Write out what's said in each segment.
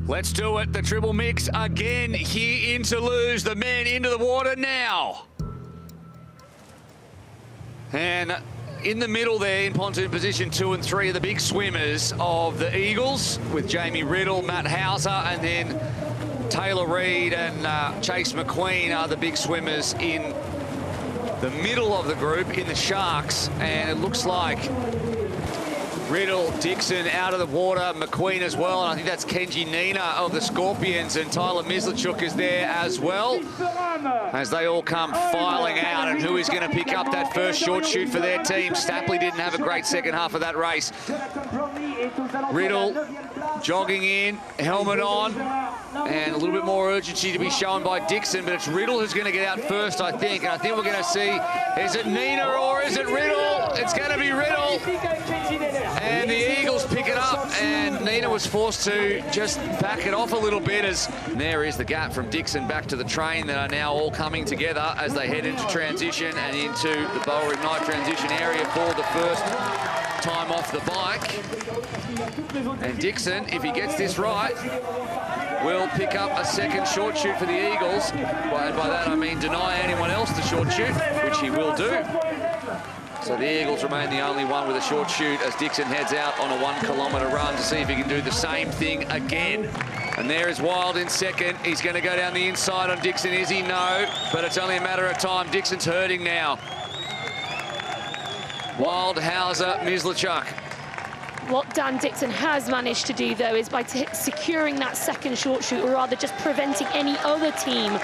Let's do it. The triple mix again here in Toulouse. The men into the water now. And in the middle there, in pontoon position 2 and 3, are the big swimmers of the Eagles, with Jamie Riddle, Matt Hauser, and then Taylor Reid and Chase McQueen are the big swimmers in the middle of the group in the Sharks. And it looks like Riddle, Dixon out of the water, McQueen as well, and I think that's Kenji Nina of the Scorpions, and Tyler Mislachuk is there as well, as they all come filing out. And who is going to pick up that first short shoot for their team? Stapley didn't have a great second half of that race. Riddle jogging in, helmet on, and a little bit more urgency to be shown by Dixon, but it's Riddle who's going to get out first, I think. And I think we're going to see, is it Nina or is it Riddle? It's going to be Riddle. And the Eagles pick it up, and Nina was forced to just back it off a little bit. As there is the gap from Dixon back to the train that are now all coming together as they head into transition and into the Bowl Ignite transition area for the first time off the bike. And Dixon, if he gets this right, will pick up a second short shoot for the Eagles. And by that I mean deny anyone else the short shoot, which he will do. So the Eagles remain the only one with a short shoot as Dixon heads out on a 1 kilometre run to see if he can do the same thing again. And there is Wild in second. He's going to go down the inside on Dixon, is he? No, but it's only a matter of time. Dixon's hurting now. Wild, Hauser, Mislachuk. What Dan Dixon has managed to do, though, is by securing that second short shoot, or rather just preventing any other team.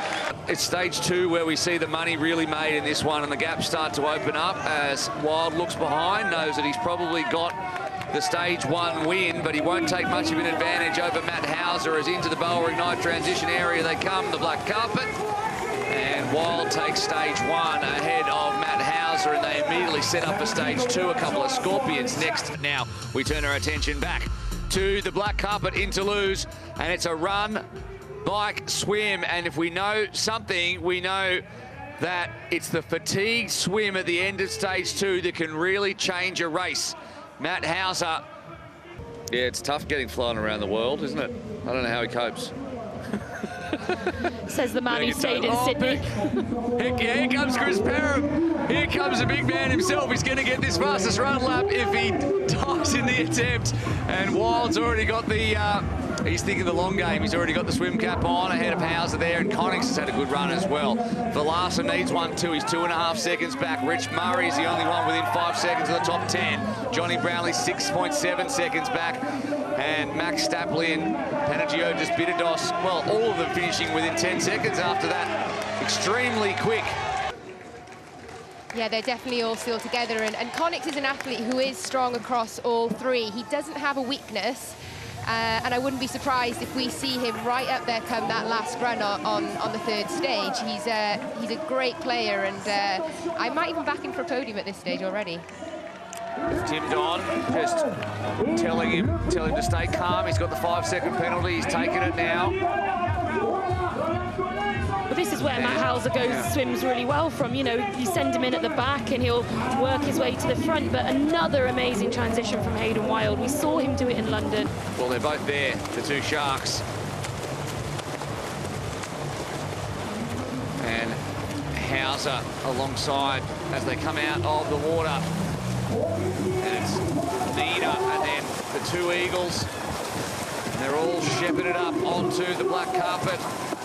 It's stage 2 where we see the money really made in this one, and the gaps start to open up as Wild looks behind, knows that he's probably got the stage 1 win, but he won't take much of an advantage over Matt Hauser as into the Bowl Ignite transition area they come, the black carpet. And Wild takes stage 1 ahead of Matt Hauser, and they immediately set up for stage 2. A couple of Scorpions next. Now we turn our attention back to the black carpet in Toulouse, and it's a run, bike, swim. And if we know something, we know that it's the fatigue swim at the end of stage 2 that can really change a race. Matt Hauser. Yeah, it's tough getting flying around the world, isn't it? I don't know how he copes. Says the man who stayed in Sydney. Heck yeah, here comes Chris Perham. Here comes the big man himself. He's going to get this fastest run lap if he dies in the attempt. And Wild's already got the, he's thinking the long game. He's already got the swim cap on ahead of Hauser there. And Connix has had a good run as well. Larson needs one too. He's 2.5 seconds back. Rich Murray is the only one within 5 seconds of the top 10. Johnny Brownlee 6.7 seconds back. And Max Stapley and Panagiotis Bidados, well, all of them finishing within 10 seconds after that. Extremely quick. Yeah, they're definitely all still together. And Connix is an athlete who is strong across all 3. He doesn't have a weakness. And I wouldn't be surprised if we see him right up there come that last run on the 3rd stage. He's a great player, and I might even back him for a podium at this stage already. Tim Don just telling him to stay calm. He's got the 5-second penalty. He's taken it now. But this is where Matt Hauser swims really well from. You know, you send him in at the back and he'll work his way to the front. But another amazing transition from Hayden Wild. We saw him do it in London. Well, they're both there, the 2 Sharks. And Hauser alongside as they come out of the water. And it's Nina and then the 2 Eagles. And they're all shepherded up onto the black carpet.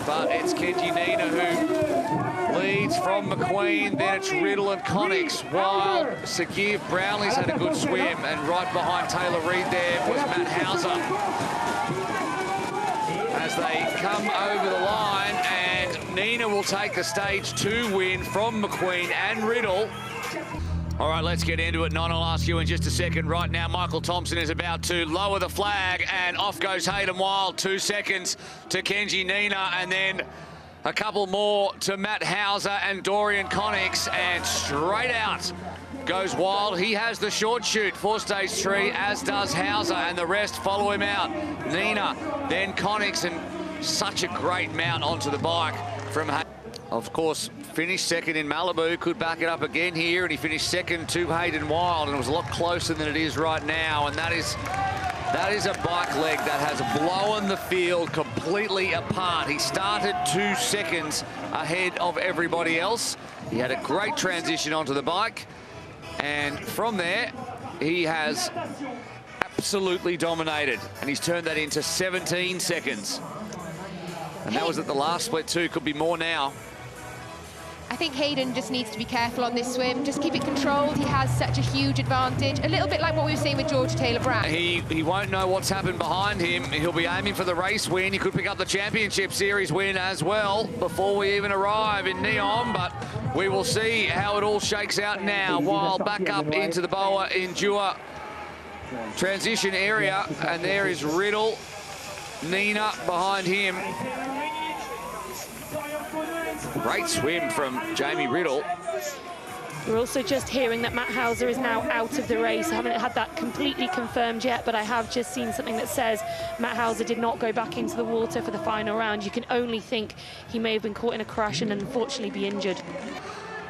But it's Kenji Nina who leads from McQueen. Then it's Riddle and Connix. Wild, Sagiv Brownlee's had a good swim. And right behind Taylor Reid there was Matt Hauser. As they come over the line, and Nina will take the stage 2 win from McQueen and Riddle. All right, let's get into it. Non, I'll ask you in just a second. Right now, Michael Thompson is about to lower the flag, and off goes Hayden Wild. 2 seconds to Kenji Nina, and then a couple more to Matt Hauser and Dorian Connix, and straight out goes Wild. He has the short shoot for stage 3, as does Hauser, and the rest follow him out. Nina, then Connix, and such a great mount onto the bike from Hayden. Of course, finished second in Malibu, could back it up again here, and he finished second to Hayden Wild, and it was a lot closer than it is right now, and that is That is a bike leg that has blown the field completely apart. He started 2 seconds ahead of everybody else. He had a great transition onto the bike. And from there, he has absolutely dominated. And he's turned that into 17 seconds. And that was at the last split too. Could be more now. I think Hayden just needs to be careful on this swim. Just keep it controlled. He has such a huge advantage. A little bit like what we were saying with George Taylor-Brown. He won't know what's happened behind him. He'll be aiming for the race win. He could pick up the championship series win as well before we even arrive in Neom. But we will see how it all shakes out now. While back up into the Boa Endure transition area. And there is Riddle. Nina behind him. Great swim from Jamie Riddle. We're also just hearing that Matt Hauser is now out of the race. I haven't had that completely confirmed yet, but I have just seen something that says Matt Hauser did not go back into the water for the final round. You can only think he may have been caught in a crash and unfortunately be injured.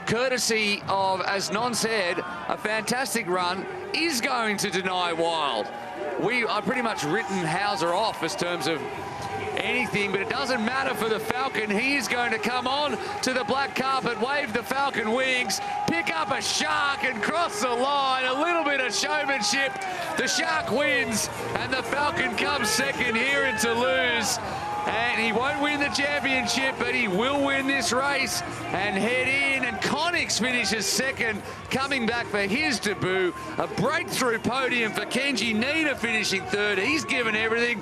Courtesy of, as Non said, a fantastic run is going to deny Wild. We are pretty much written Hauser off as terms of anything, but it doesn't matter for the Falcon. He is going to come on to the black carpet, wave the Falcon wings, pick up a shark and cross the line. A little bit of showmanship. The shark wins and the Falcon comes second here in Toulouse. And he won't win the championship, but he will win this race and head in. And Connick finishes second, coming back for his debut. A breakthrough podium for Kenji. Nina finishing third. He's given everything.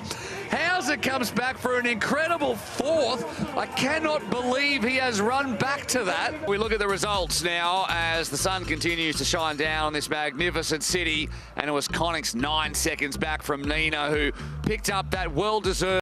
Hauser comes back for an incredible fourth. I cannot believe he has run back to that. We look at the results now as the sun continues to shine down on this magnificent city. And it was Connick's 9 seconds back from Nina, who picked up that well-deserved